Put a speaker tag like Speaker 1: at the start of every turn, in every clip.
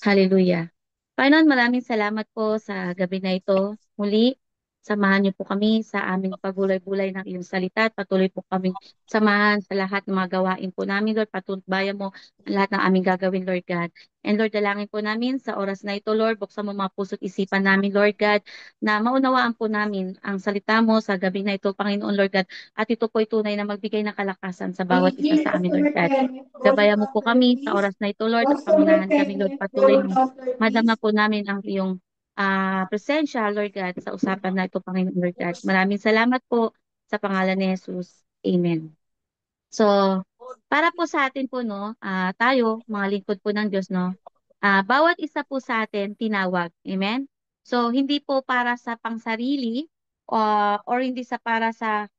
Speaker 1: Hallelujah. Panginoon, maraming salamat po sa gabi na ito. Muli, samahan niyo po kami sa aming pagulay-bulay ng iyong salita at patuloy po kaming samahan sa lahat ng mga gawain po namin, Lord. Patutbayan mo ang lahat ng aming gagawin, Lord God. And Lord, dalangin po namin sa oras na ito, Lord. Buksan mo mga puso't isipan namin, Lord God, na maunawaan po namin ang salita mo sa gabi na ito, Panginoon, Lord God. At ito po ay tunay na magbigay ng kalakasan sa bawat isa sa amin, Lord God. Gabayan mo po kami sa oras na ito, Lord, at pangunahan kami, Lord, patuloy na madama po namin ang iyong presensya, Lord God, sa usapan na ito, Panginoon Lord God. Maraming salamat po sa pangalan ni Jesus. Amen. So, para po sa atin po, no, tayo, mga lingkod po ng Diyos, no, bawat isa po sa atin tinawag. Amen? So, hindi po para sa pangsarili or hindi sa para sa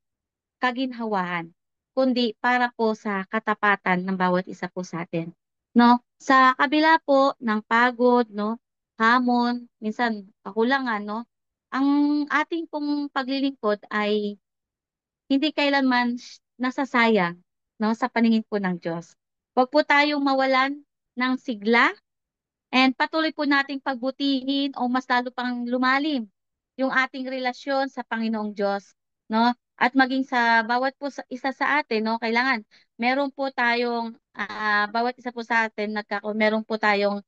Speaker 1: kaginhawaan, kundi para po sa katapatan ng bawat isa po sa atin. No? Sa kabila po ng pagod, no, hamon, minsan kakulangan, no, ang ating pong paglilingkod ay hindi kailanman nasasayang, no, sa paningin po ng Diyos. Huwag po tayong mawalan ng sigla. And patuloy po nating pagbutihin o mas lalo pang lumalim yung ating relasyon sa Panginoong Diyos, no? At maging sa bawat po isa sa atin, no, kailangan meron po tayong bawat isa po sa atin meron po tayong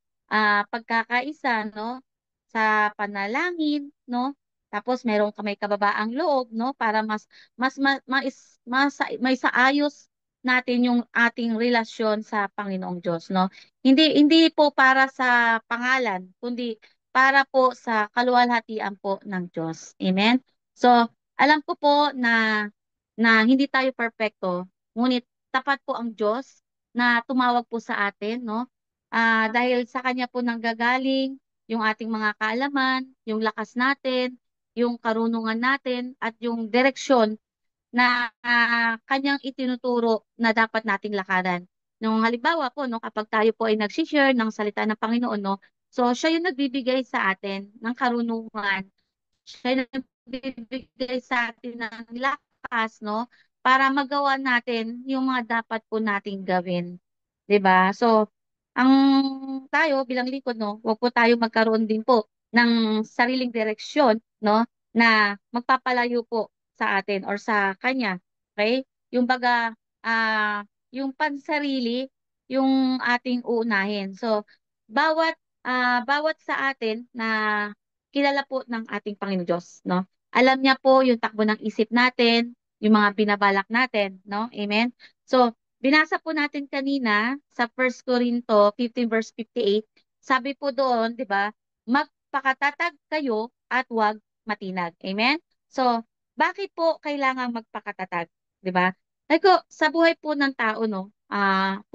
Speaker 1: pagkakaisa, no, sa panalangin, no? Tapos meron may kababaang loob, no, para mas ma, mais, mas, may saayos natin yung ating relasyon sa Panginoong Diyos, no? Hindi po para sa pangalan, kundi para po sa kaluwalhatian po ng Diyos. Amen? So, alam ko po na hindi tayo perpekto, ngunit tapat po ang Diyos na tumawag po sa atin, no? Dahil sa Kanya po nanggagaling yung ating mga kaalaman, yung lakas natin, yung karunungan natin, at yung direksyon na kanyang itinuturo na dapat nating lakaran. Nung halimbawa po, no, kapag tayo po ay nag-share ng salita ng Panginoon, no, so siya yung nagbibigay sa atin ng karunungan, siya yung nagbibigay sa atin ng lakas, no, para magawa natin yung mga dapat po nating gawin. 'Di ba? So, ang tayo bilang lingkod, no, wag po tayo magkaroon din po ng sariling direksyon, no, na magpapalayo po sa atin or sa kanya. Okay? Yung baga, yung pansarili, yung ating uunahin. So, bawat sa atin na kilala po ng ating Panginoon Diyos, no? Alam niya po yung takbo ng isip natin, yung mga binabalak natin, no? Amen? So, binasa po natin kanina sa 1 Corinto 15 verse 58, sabi po doon, 'di ba? Magpakatatag kayo at huwag matinag. Amen? So, bakit po kailangan magpakatatag, 'di ba? Like, sa buhay po ng tao, no,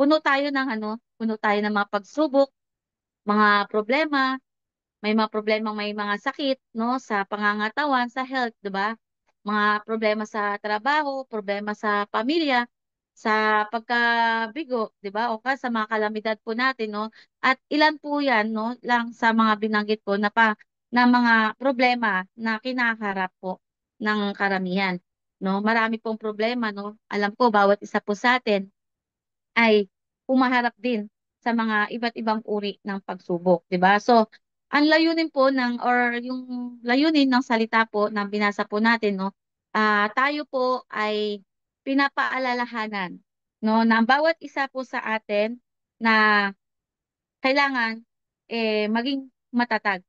Speaker 1: puno tayo ng mga pagsubok, mga problema, may mga sakit, no, sa pangangatawan, sa health, 'di ba? Mga problema sa trabaho, problema sa pamilya, sa pagkabigo, 'di ba? O sa mga kalamidad po natin, no? At ilan po 'yan, no, lang sa mga binanggit ko na mga problema na kinaharap po ng karamihan, no? Marami pong problema, no? Alam ko bawat isa po sa atin ay humaharap din sa mga iba't ibang uri ng pagsubok, 'di ba? So, ang layunin po or yung layunin ng salita po na binasa po natin, no, tayo po ay pinapaalalahanan, no, na ang bawat isa po sa atin na kailangan maging matatag.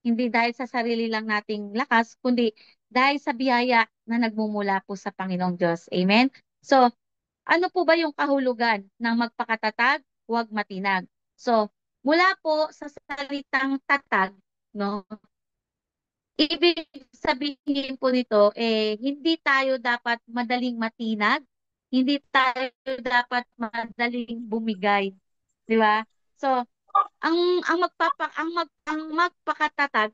Speaker 1: Hindi dahil sa sarili lang nating lakas, kundi dahil sa biyaya na nagmumula po sa Panginoong Diyos. Amen? So, ano po ba yung kahulugan ng magpakatatag, huwag matinag? So, mula po sa salitang tatag, no, ibig sabihin po nito, hindi tayo dapat madaling matinag, hindi tayo dapat madaling bumigay, di ba? So, ang magpakatatag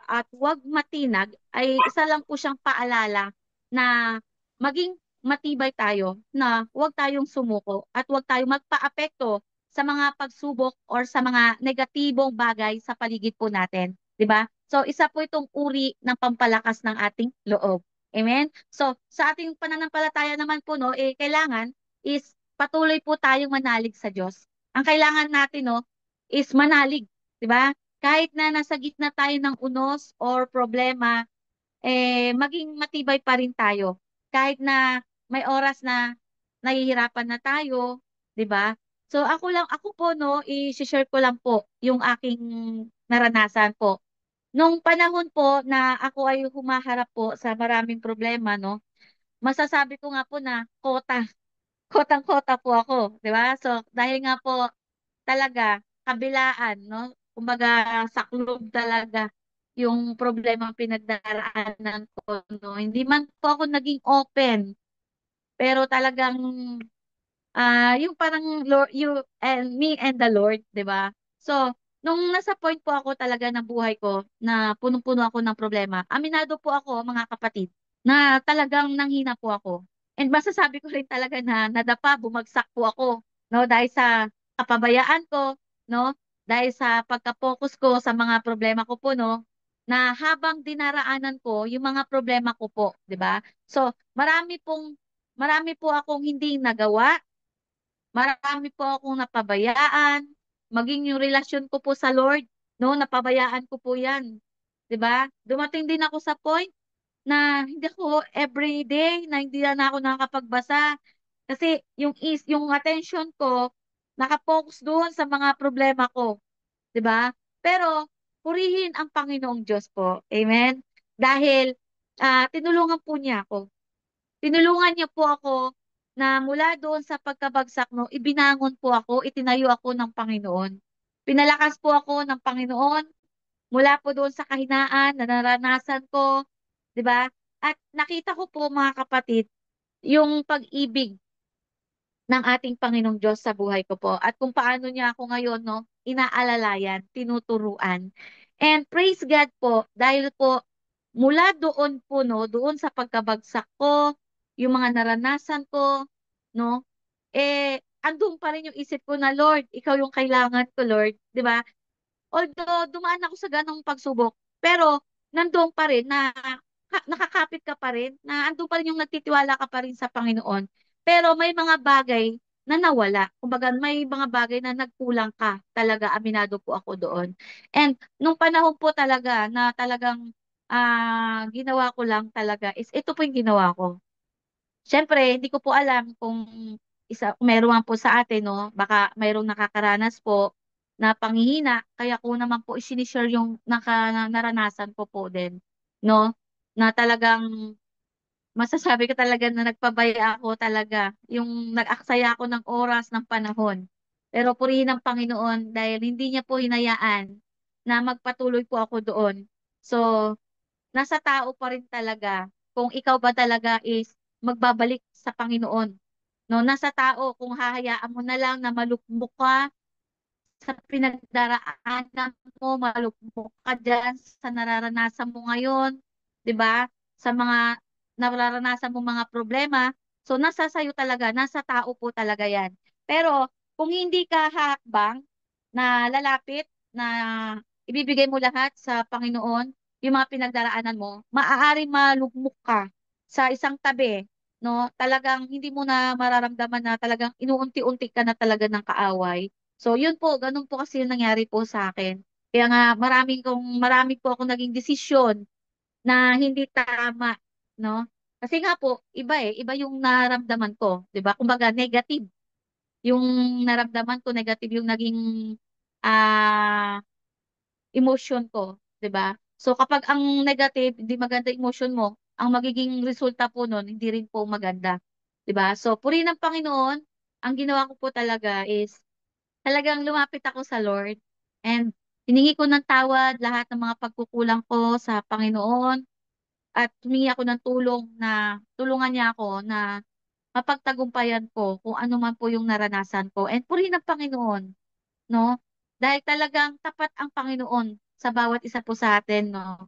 Speaker 1: at huwag matinag ay isa lang po siyang paalala na maging matibay tayo, na huwag tayong sumuko at huwag tayong magpaapekto sa mga pagsubok or sa mga negatibong bagay sa paligid po natin, 'di ba? So isa po itong uri ng pampalakas ng ating loob. Amen? So sa ating pananampalataya naman po, no, kailangan is patuloy po tayong manalig sa Diyos. Ang kailangan natin, no, is manalig, 'di ba? Kahit na nasa gitna tayo ng unos or problema, maging matibay pa rin tayo. Kahit na may oras na nahihirapan na tayo, 'di ba? So ako po no, i-share ko lang po yung aking naranasan po. Nung panahon po na ako ay humaharap po sa maraming problema, no, masasabi ko nga po na kotang-kota po ako, 'di ba? So dahil nga po talaga kabilaan, no? Kumbaga saklob talaga yung problema pinagdaraanan ko, no? Hindi man po ako naging open, pero talagang yung parang Lord, you and me and the Lord, 'di ba? So, nung nasa point po ako talaga ng buhay ko na punong-puno ako ng problema, aminado po ako, mga kapatid, na talagang nanghina po ako. And masasabi ko rin talaga na nadapa, bumagsak po ako, no? Dahil sa kapabayaan ko, no? Dahil sa pagka-focus ko sa mga problema ko po, no? Na habang dinaraanan ko yung mga problema ko po, 'di ba? So, marami po akong hindi nagawa, marami po akong napabayaan, maging yung relasyon ko po sa Lord, no, napabayaan ko po 'yan. 'Di ba? Dumating din ako sa point na hindi ako everyday na hindi na ako nakakapagbasa kasi yung attention ko nakapokus doon sa mga problema ko, 'di ba? Pero purihin ang Panginoong Diyos po. Amen. Dahil tinulungan po niya ako. Tinulungan niya po ako na mula doon sa pagkabagsak, no, ibinangon po ako, itinayo ako ng Panginoon. Pinalakas po ako ng Panginoon mula po doon sa kahinaan na naranasan ko, 'di ba? At nakita ko po, mga kapatid, yung pag-ibig ng ating Panginoong Diyos sa buhay ko po at kung paano niya ako ngayon, no, inaalalayan, tinuturuan. And praise God po dahil po mula doon po, no, doon sa pagkabagsak ko, yung mga naranasan ko, no, andun pa rin yung isip ko na, Lord, ikaw yung kailangan ko, Lord, 'di ba? Although dumaan ako sa ganong pagsubok, pero nandoon pa rin na nakakapit ka pa rin, na andun pa rin yung nagtitiwala ka pa rin sa Panginoon. Pero may mga bagay na nawala. Kumbaga, may mga bagay na nagkulang ka talaga, aminado po ako doon. And nung panahon po talaga na talagang ginawa ko lang talaga is ito po yung ginawa ko. Siyempre, hindi ko po alam kung meron man po sa atin, no, baka mayroong nakakaranas po na panghihina, kaya ko naman po isinishare yung naranasan ko po din, no, na talagang masasabi ko talaga na nagpabaya ako talaga, yung nag-aksaya ako ng oras, ng panahon. Pero purihin ang Panginoon dahil hindi niya po hinayaan na magpatuloy po ako doon. So, nasa tao pa rin talaga kung ikaw ba talaga is magbabalik sa Panginoon. No, nasa tao kung hahayaan mo na lang na malugmok ka sa pinagdaraanan mo, malugmok ka diyan sa nararanasan mo ngayon, 'di ba? Sa mga nararanasan mo mga problema. So nasa sayo talaga, nasa tao po talaga 'yan. Pero kung hindi ka hakbang na lalapit na ibibigay mo lahat sa Panginoon, yung mga pinagdaraanan mo, maaaring malugmok ka sa isang tabi, no? Talagang hindi mo na mararamdaman na talagang inuunti-unti ka na talaga ng kaaway. So, yun po, ganun po kasi yung nangyari po sa akin. Kaya nga, marami po akong naging desisyon na hindi tama, no? Kasi nga po, iba yung naramdaman ko, 'di ba? Kumbaga, negative yung naramdaman ko, negative yung naging ah emotion ko, 'di ba? So kapag ang negative, hindi maganda emotion mo, ang magiging resulta po nun, hindi rin po maganda, 'di ba? So purihin ng Panginoon, ang ginawa ko po talaga is talagang lumapit ako sa Lord and hiningi ko ng tawad lahat ng mga pagkukulang ko sa Panginoon at humingi ako ng tulong na tulungan niya ako na mapagtagumpayan ko kung ano man po yung naranasan ko. And purihin ng Panginoon, no? Dahil talagang tapat ang Panginoon sa bawat isa po sa atin, no?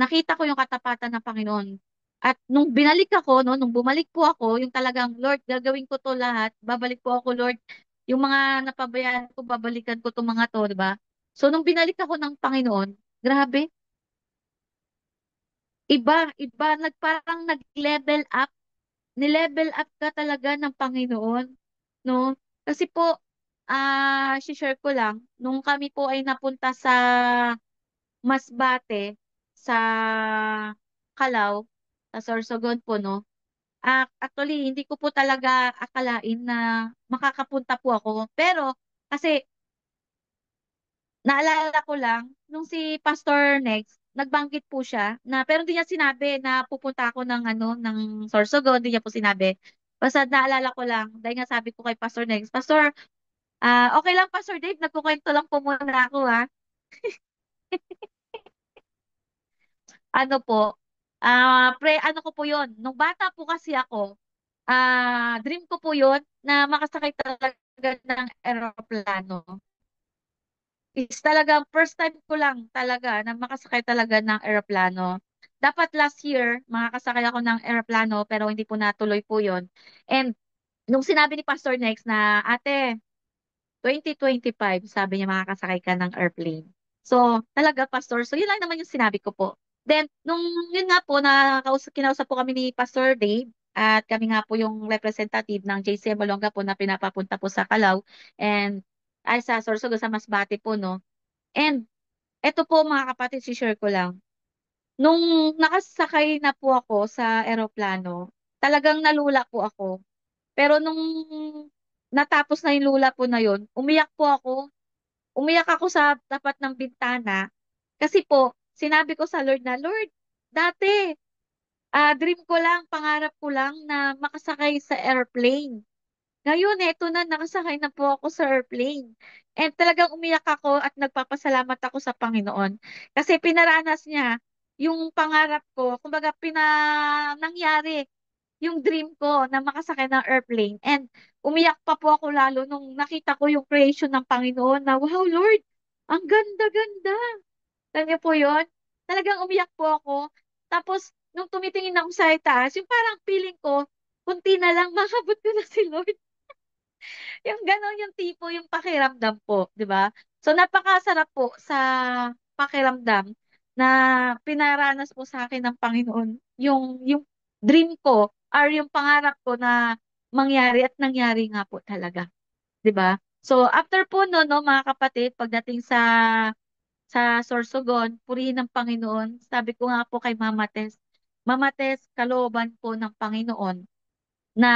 Speaker 1: Nakita ko yung katapatan ng Panginoon. At nung binalik ako, no, nung bumalik po ako, yung talagang, Lord, gagawin ko to lahat. Babalik po ako, Lord. Yung mga napabayaan ko, babalikan ko to mga to, di ba? So, nung binalik ako ng Panginoon, grabe, iba, parang nag-level up. Ni-level up ka talaga ng Panginoon, no? Kasi po, share ko lang, nung kami po ay napunta sa Masbate, sa Calao, sa Sorsogon po, no? Actually, hindi ko po talaga akalain na makakapunta po ako. Pero, kasi, naalala ko lang, nung si Pastor Next, nagbanggit po siya na, pero hindi niya sinabi na pupunta ako ng, ano, ng Sorsogon, hindi niya po sinabi. Basta naalala ko lang, dahil nga sabi ko kay Pastor Next, Pastor, okay lang Pastor Dave, nagkukwento lang po muna ako ha. Ano po, ano ko po yun, nung bata po kasi ako, dream ko po yun na makasakay talaga ng eroplano. Is talagang first time ko lang talaga na makasakay talaga ng eroplano. Dapat last year, makakasakay ako ng eroplano pero hindi po natuloy po yun. And nung sinabi ni Pastor Next na, Ate, 2025, sabi niya makakasakay ka ng airplane. So, talaga, Pastor. So, yun lang naman yung sinabi ko po. Then, nung yun nga po, kinausap po kami ni Pastor Dave at kami nga po yung representative ng JCM Olonga po na pinapapunta po sa Calao and ay sa Sorsogon sa Masbate po, no? And eto po mga kapatid, share ko lang. Nung nakasakay na po ako sa eroplano, talagang nalula po ako. Pero nung natapos na yung lula po na yun, umiyak po ako. Umiyak ako sa tapat ng bintana. Kasi po, sinabi ko sa Lord na, Lord, dati, dream ko lang, pangarap ko lang na makasakay sa airplane. Ngayon, eto na, nakasakay na po ako sa airplane. And talagang umiyak ako at nagpapasalamat ako sa Panginoon. Kasi pinaranas niya yung pangarap ko, kumbaga nangyari yung dream ko na makasakay ng airplane. And umiyak pa po ako lalo nung nakita ko yung creation ng Panginoon na, wow, Lord, ang ganda-ganda. Alam niyo po yun? Talagang umiyak po ako. Tapos, nung tumitingin ako sa itaas, yung parang feeling ko, kunti na lang, makabot ko na si Lord. Yung gano'n yung tipo, yung pakiramdam po, di ba? So, napakasarap po sa pakiramdam na pinaranas po sa akin ng Panginoon yung dream ko or yung pangarap ko na mangyari at nangyari nga po talaga, di ba? So, after po no, no, mga kapatid, pagdating sa Sorsogon, purihin ng Panginoon, sabi ko nga po kay Mama Tess, Mama Tess, kalooban po ng Panginoon na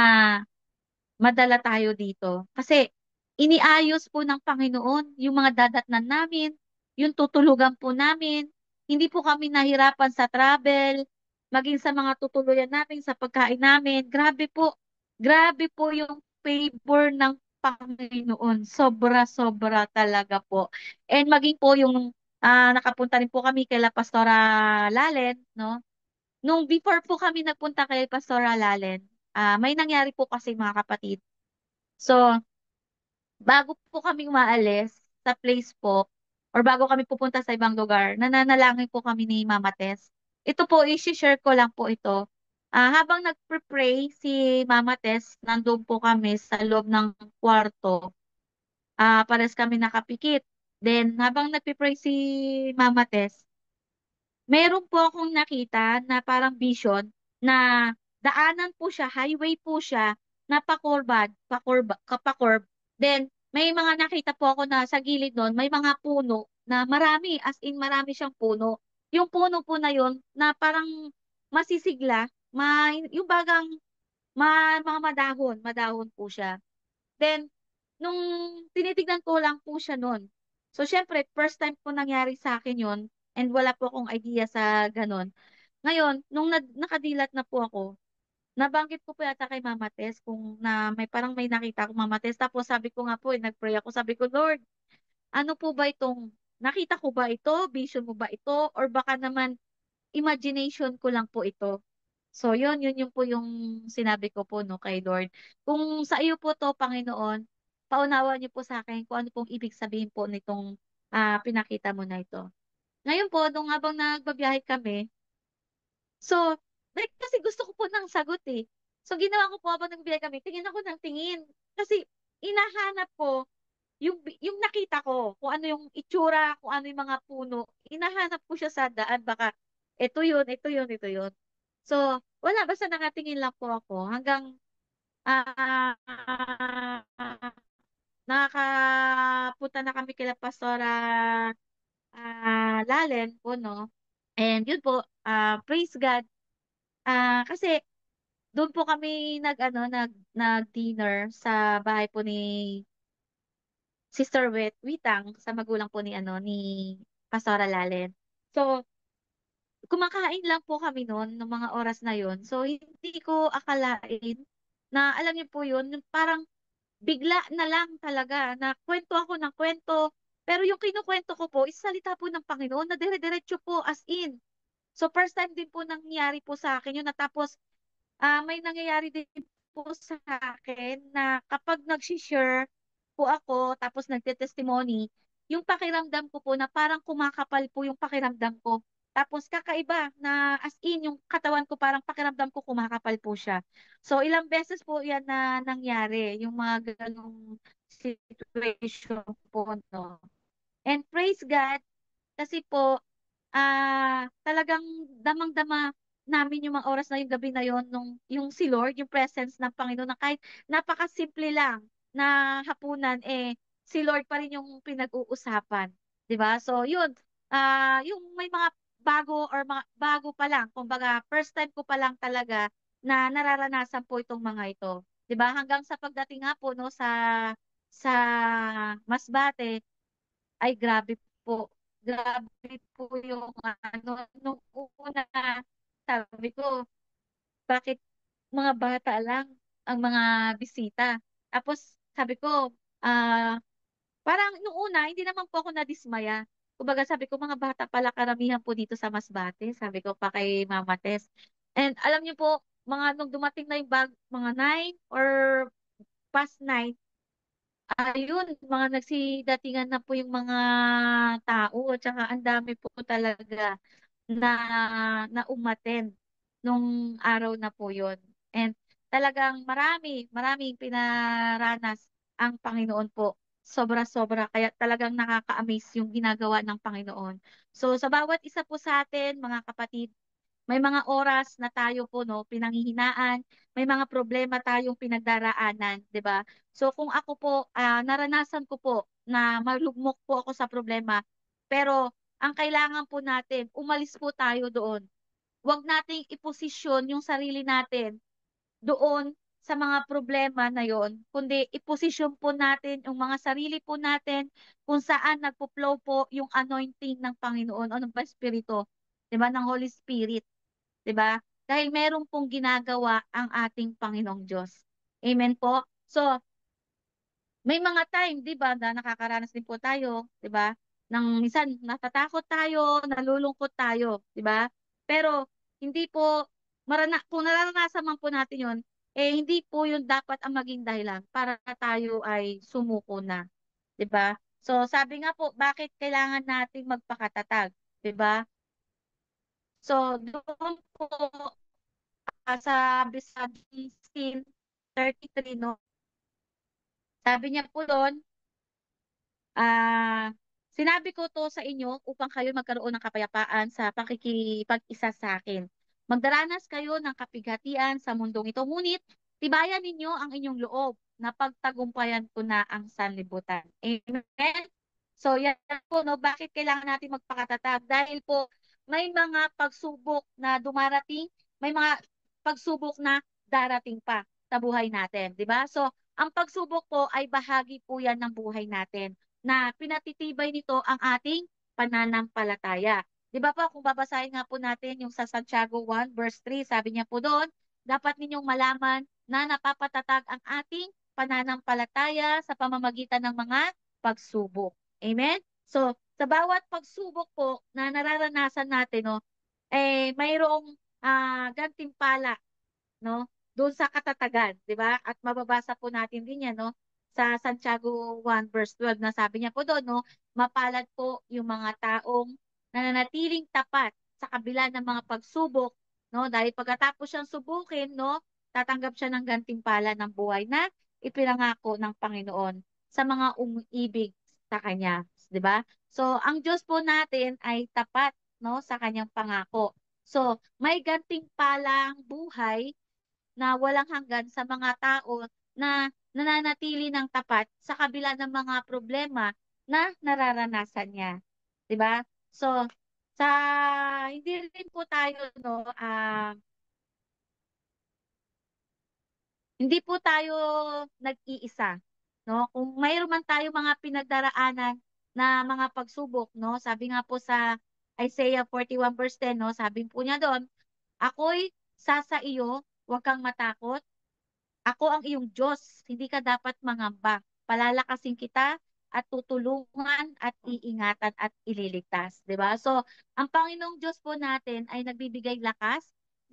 Speaker 1: madala tayo dito. Kasi iniayos po ng Panginoon yung mga dadatnan namin, yung tutulugan po namin. Hindi po kami nahirapan sa travel, maging sa mga tutuluyan namin, sa pagkain namin. Grabe po yung favor ng Panginoon. Sobra-sobra talaga po. And maging po yung nakapunta rin po kami kay La Pastora Lalen, no? Nung before po kami nagpunta kay Pastora Lalen, may nangyari po kasi mga kapatid. So, bago po kami umaalis sa place po, or bago kami pupunta sa ibang lugar, nananalangin po kami ni Mama Tess. Ito po, i-share ko lang po ito. Habang nagpre-pray si Mama Tess, nandun po kami sa loob ng kwarto. Pares kami nakapikit. Then, habang nagpre-pray si Mama Tess, meron po akong nakita na parang vision na daanan po siya, highway po siya, na pakurb. Then, may mga nakita po ako na sa gilid nun, may mga puno na marami, as in marami siyang puno. Yung puno po na yun, na parang masisigla, yung bagang mga madahon po siya. Then, nung tinitignan ko lang po siya nun. So, syempre, first time po nangyari sa akin yun, and wala po akong idea sa ganun. Ngayon, nung nakadilat na po ako, nabanggit ko po yata kay Mama Tess kung na may nakita ako Mama Tess. Tapos sabi ko nga po, nag-pray ako. Sabi ko, Lord, ano po ba nakita ko ba ito? Vision mo ba ito? Or baka naman, imagination ko lang po ito. So, yun po yung sinabi ko po no, kay Lord. Kung sa iyo po to, Panginoon, paunawa niyo po sa akin kung ano pong ibig sabihin po nitong pinakita mo na ito. Ngayon po, nung habang nagbabiyahe kami, so, like, kasi gusto ko po ng sagot eh. So, ginawa ko po habang nagbibiyahe kami, tingin ako ng tingin. Kasi, inahanap ko yung nakita ko, kung ano yung itsura, kung ano yung mga puno. Inahanap ko siya sa daan, baka ito yun, ito yun, ito yun. So, wala, basta nakatingin lang po ako hanggang nakakapunta na kami kila Pastora Lalen po, no? And yun po, praise God. Kasi doon po kami nag-dinner sa bahay po ni Sister Witang, sa magulang po ni Pastora Lalen. So, kumakain lang po kami noon ng mga oras na yon. So, hindi ko akalain na alam niyo po yun, yung parang bigla na lang talaga na kwento ako ng kwento. Pero yung kinukwento ko po, is salita po ng Panginoon na dire-diretso po as in. So, first time din po nangyari po sa akin yun. Natapos, may nangyayari din po sa akin na kapag nag-share po ako, tapos nagte-testimony, yung pakiramdam ko po na parang kumakapal po yung pakiramdam ko. Tapos kakaiba na as in yung katawan ko parang pakiramdam ko kumakapal po siya. So ilang beses po yan na nangyari, yung mga ganong situation po, no. And praise God, kasi po talagang damang-dama namin yung mga oras na yung gabi na yon nung yung si Lord, yung presence ng Panginoon na kahit napakasimple lang na hapunan, si Lord pa rin yung pinag-uusapan, 'di ba? So yun, yung may mga bago or mga bago pa lang, kumbaga first time ko pa lang talaga na nararanasan po itong mga ito, 'di ba? Hanggang sa pagdating nga po no sa Masbate, ay grabe po. Grabe po yung nung una, sabi ko, bakit mga bata lang ang mga bisita? Tapos sabi ko, ah, parang nung una, hindi naman po ako nadismaya. Kumbaga sabi ko, mga bata pala karamihan po dito sa Masbate. Sabi ko pa kay Mama Tess. And alam niyo po, nung dumating na yung mga 9 or past 9, ayun, mga nagsidatingan na po yung mga tao, tsaka ang dami po talaga na na umattend nung araw na po yun. And talagang maraming pinaranas ang Panginoon po. Sobra-sobra, kaya talagang nakaka-amaze yung ginagawa ng Panginoon. So sa bawat isa po sa atin, mga kapatid, may mga oras na tayo po no, pinanghihinaan, may mga problema tayong pinagdaraanan, 'di ba? So kung ako po, naranasan ko po na malugmok po ako sa problema, pero ang kailangan po natin, umalis po tayo doon. Huwag nating iposisyon yung sarili natin doon sa mga problema na yon, kundi iposisyon po natin yung mga sarili po natin kung saan nagpo-flow po yung anointing ng Panginoon o ng Espiritu, 'di ba, ng Holy Spirit. 'Di ba? Dahil meron pong ginagawa ang ating Panginoong Diyos. Amen po. So, may mga time, 'di ba, na nakakaranas din po tayo, 'di ba? Nang minsan natatakot tayo, nalulungkot tayo, 'di ba? Pero hindi po kung nararanasan man po natin 'yon, hindi po 'yun dapat ang maging dahilan para tayo ay sumuko na, 'di ba? So, sabi nga po, bakit kailangan nating magpakatatag, 'di ba? So, doon po sa Scene 33, no? Sabi niya po doon, sinabi ko to sa inyo upang kayo magkaroon ng kapayapaan sa pakikipag-isa sa akin. Magdaranas kayo ng kapighatian sa mundong ito, ngunit tibayan ninyo ang inyong loob na pagtagumpayan ko na ang sanlibutan. Amen? So, yan po, no? Bakit kailangan natin magpakatatag? Dahil po, may mga pagsubok na dumarating, may mga pagsubok na darating pa sa buhay natin, di ba? So, ang pagsubok po ay bahagi po yan ng buhay natin na pinatitibay nito ang ating pananampalataya. Di ba po, kung babasahin nga po natin yung sa Santiago 1 verse 3, sabi niya po doon, dapat ninyong malaman na napapatatag ang ating pananampalataya sa pamamagitan ng mga pagsubok. Amen? So, sa bawat pagsubok po na nararanasan natin, no, mayroong gantimpala, no? Doon sa katatagan, 'di ba? At mababasa po natin din 'yan, no? Sa Santiago 1 verse 12 na sabi niya po doon, no? Mapalad po yung mga taong nananatiling tapat sa kabila ng mga pagsubok, no? Dahil pagkatapos siyang subukin, no? Tatanggap siya ng gantimpala ng buhay na ipinangako ng Panginoon sa mga umiibig sa kanya, 'di ba? So, ang Diyos po natin ay tapat, no, sa kanyang pangako. So, may gantimpalang buhay na walang hanggan sa mga tao na nananatili ng tapat sa kabila ng mga problema na nararanasan niya, 'di ba? So, sa hindi rin po tayo no, hindi po tayo nag-iisa, no? Kung mayroon man tayo mga pinagdaraanan na mga pagsubok, no? Sabi nga po sa Isaiah 41 verse 10, no? Sabi po niya doon, ako'y sasa iyo, huwag kang matakot. Ako ang iyong Diyos, hindi ka dapat mangamba. Palalakasin kita at tutulungan at iingatan at ililigtas, 'di ba? So, ang Panginoong Diyos po natin ay nagbibigay lakas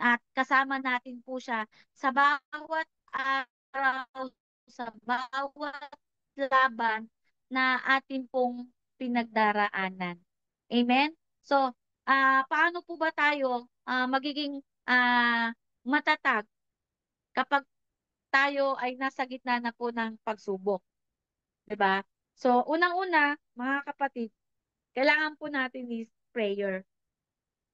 Speaker 1: at kasama natin po siya sa bawat araw, sa bawat laban na atin pong pinagdaraanan. Amen? So, paano po ba tayo magiging matatag kapag tayo ay nasa gitna na po ng pagsubok, 'di ba? So, unang-una, mga kapatid, kailangan po natin is prayer,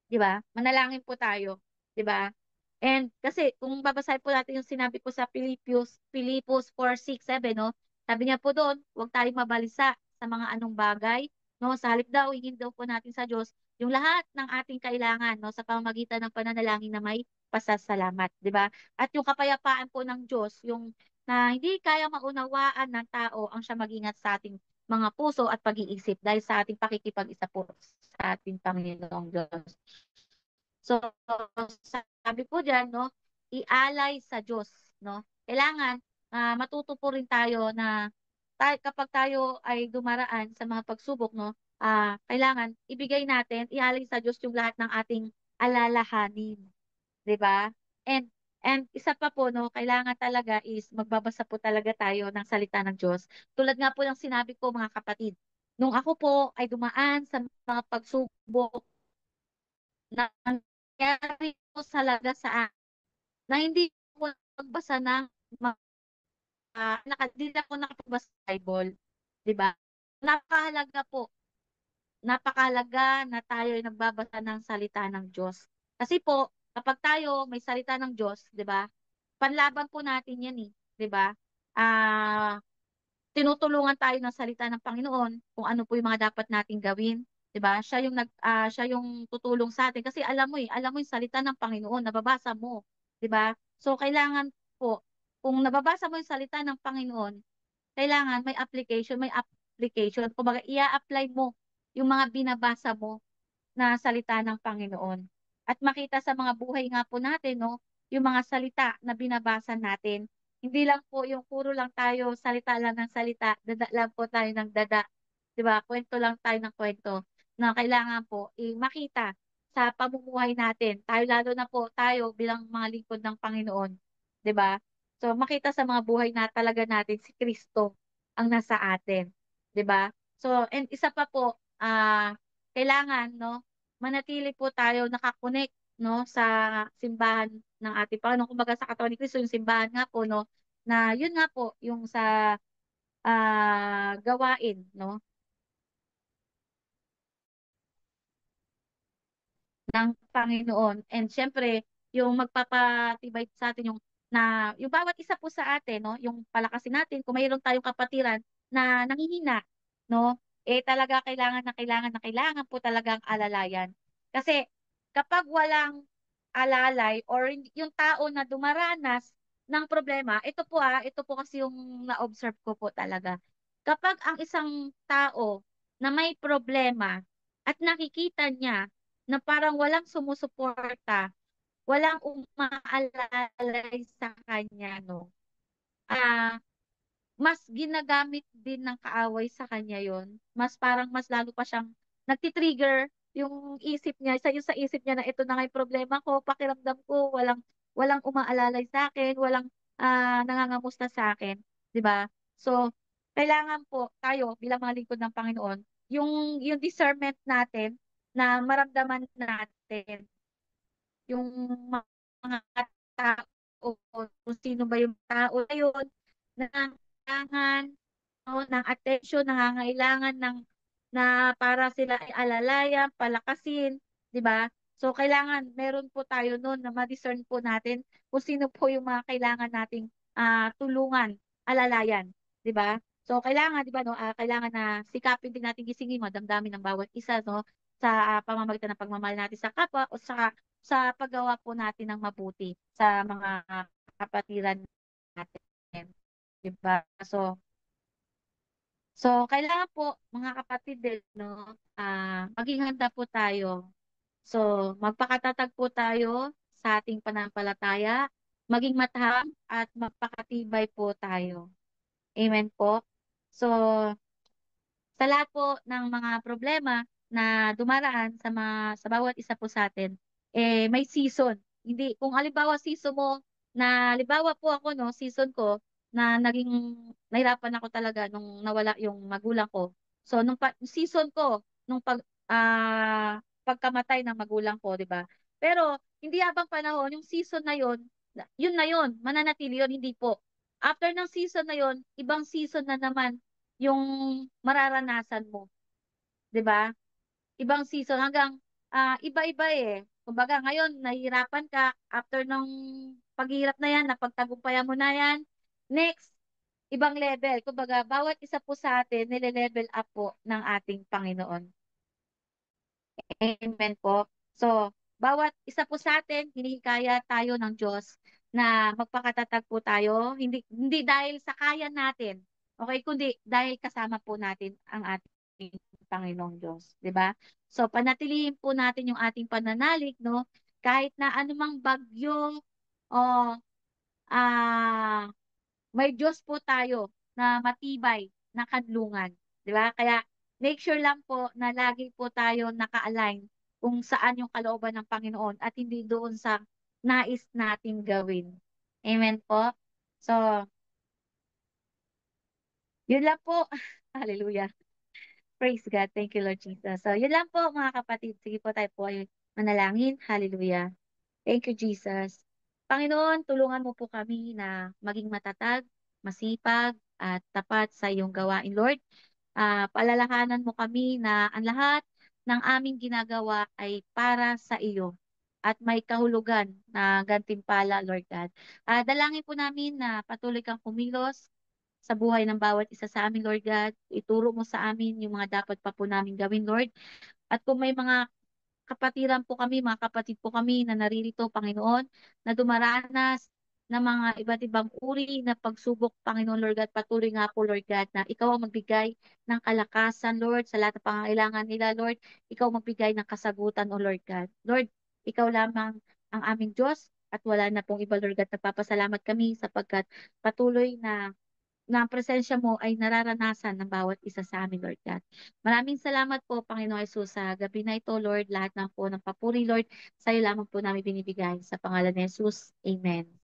Speaker 1: 'di ba? Manalangin po tayo, 'di ba? And kasi kung babasahin po natin yung sinabi ko sa Filipos 4:6-7, no? Sabi niya po doon, huwag tayong mabalisa sa mga anong bagay, no? Sa halip daw, hingin daw po natin sa Diyos yung lahat ng ating kailangan, no? Sa pamamagitan ng pananalangin na may pasasalamat, 'di ba? At yung kapayapaan po ng Diyos, yung na hindi kaya maunawaan ng tao ang siya mag-ingat sa ating mga puso at pag-iisip dahil sa ating pakikipag-isa po sa ating Panginoong Diyos. So, sabi po diyan, no, ialay sa Diyos, no? Kailangan matuto po rin tayo na kapag tayo ay dumaraan sa mga pagsubok, no, kailangan ibigay natin, ialay sa Diyos yung lahat ng ating alalahanin, 'di ba? And isa pa po, no, kailangan talaga is magbabasa po talaga tayo ng salita ng Diyos. Tulad nga po ng sinabi ko, mga kapatid, nung ako po ay dumaan sa mga pagsubok nangyari po talaga sa akin na hindi ko nagbasa ng hindi ako nakapagbasa ng Bible, 'di ba? Napakahalaga po, napakahalaga na tayo ay nagbabasa ng salita ng Diyos. Kasi po, kapag tayo may salita ng Diyos, 'di ba? Panlaban po natin 'yan eh, 'di ba? Ah, tinutulungan tayo ng salita ng Panginoon kung ano po yung mga dapat nating gawin, 'di ba? Siya yung tutulong sa atin kasi alam mo yung salita ng Panginoon, nababasa mo, 'di ba? So kailangan po kung nababasa mo yung salita ng Panginoon, kailangan may application. Kumbaga, ia-apply mo yung mga binabasa mo na salita ng Panginoon. At makita sa mga buhay nga po natin, no, yung mga salita na binabasa natin. Hindi lang po yung puro lang tayo, salita lang ng salita, dada lang po tayo ng dada. 'Di ba? Kwento lang tayo ng kwento. Na kailangan po makita sa pamumuhay natin. Tayo lalo na po tayo bilang mga lingkod ng Panginoon, 'di ba? So makita sa mga buhay na talaga natin si Kristo ang nasa atin, 'di ba? So and isa pa po, kailangan, no, manatili po tayo nakakonek, no, sa simbahan ng ating Panginoon. Kumbaga sa katawan ni Kristo, yung simbahan nga po, no, na yun nga po, yung sa gawain, no, ng Panginoon. And syempre, yung magpapatibay sa atin yung bawat isa po sa atin, no, yung palakasin natin, kung mayroon tayong kapatiran na nanghihina, no, talaga kailangan po talagang alalayan. Kasi kapag walang alalay or yung tao na dumaranas ng problema, ito po kasi yung na-observe ko po talaga. Kapag ang isang tao na may problema at nakikita niya na parang walang sumusuporta, walang umaalalay sa kanya, no? Ah, mas ginagamit din ng kaaway sa kanya yon. Mas lalo pa siyang nagti-trigger yung isip niya, sa isip niya na ito na nga yung problema ko, pakiramdam ko, walang umaalalay sa akin, walang nangangamusta sa akin, 'di ba? So, kailangan po tayo bilang mga lingkod ng Panginoon, yung discernment natin na maramdaman natin yung mga tao, kung sino ba yung tao na yun, na nangangailangan, no, ng attention, nangangailangan na para sila ay alalayan, palakasin, di ba? So, kailangan meron po tayo noon na ma-discern po natin kung sino po yung mga kailangan nating tulungan, alalayan, 'di ba? So kailangan 'di ba 'no, kailangan na sikapin din natin gisingin mo damdamin ng bawat isa 'no, sa pamamagitan ng pagmamahal natin sa kapwa o saka sa paggawa po natin ng mabuti sa mga kapatiran natin, 'di ba? So kailangan po mga kapatid din 'no, maging handa po tayo. So magpakatatag po tayo sa ating pananampalataya, maging mathang at magpakatibay po tayo. Amen po. So sa lahat po ng mga problema na dumaraan sa bawat isa po sa'tin, may season. Hindi kung halimbawa season mo na halimbawa po ako 'no, season ko na nahirapan ako talaga nung nawala yung magulang ko. So season ko nung pagkamatay ng magulang ko, 'di ba? Pero hindi habang panahon yung season yun na yun, mananatili yun, hindi po. After ng season na yun, ibang season na naman yung mararanasan mo, 'di ba? Ibang season hanggang, iba-iba, eh. Kumbaga ngayon nahihirapan ka, after ng paghihirap na 'yan, napagtagumpayan mo na 'yan, next, ibang level. Kumbaga bawat isa po sa atin nile-level up po ng ating Panginoon. Amen po. So, bawat isa po sa atin hinihikayat tayo ng Diyos na magpakatatag po tayo, hindi hindi dahil sa kaya natin, okey, kundi dahil kasama po natin ang ating Panginoong Diyos, 'di ba? So, panatilihin po natin yung ating pananalig 'no, kahit na anumang bagyo o, ah may Diyos po tayo na matibay na kanlungan, 'di ba? Kaya make sure lang po na lagi po tayo naka-align kung saan yung kalooban ng Panginoon at hindi doon sa nais nating gawin. Amen po. So, yun lang po. Hallelujah. Praise God. Thank you, Lord Jesus. So, yun lang po mga kapatid. Sige po tayo po ay manalangin. Hallelujah. Thank you, Jesus. Panginoon, tulungan mo po kami na maging matatag, masipag, at tapat sa iyong gawain, Lord. Paalalahanan mo kami na ang lahat ng aming ginagawa ay para sa iyo at may kahulugan na gantimpala, Lord God. Dalangin po namin na patuloy kang kumilos sa buhay ng bawat isa sa amin, Lord God. Ituro mo sa amin yung mga dapat pa po namin gawin, Lord. At kung may mga kapatiran po kami, mga kapatid po kami na naririto, Panginoon, na dumaranas ng mga iba't ibang uri na pagsubok, Panginoon Lord God. Patuloy nga po, Lord God, na ikaw ang magbigay ng kalakasan, Lord, sa lahat ng pangangailangan nila, Lord. Ikaw magbigay ng kasagutan, O Lord God. Lord, ikaw lamang ang aming Diyos at wala na pong iba, Lord God. Nagpapasalamat kami sapagkat patuloy na ang presensya mo ay nararanasan ng bawat isa sa amin, Lord God. Maraming salamat po, Panginoon Hesus, sa gabi na ito, Lord. Lahat ng po ng papuri, Lord, sa iyo lamang po namin binibigay. Sa pangalan ni Jesus, Amen.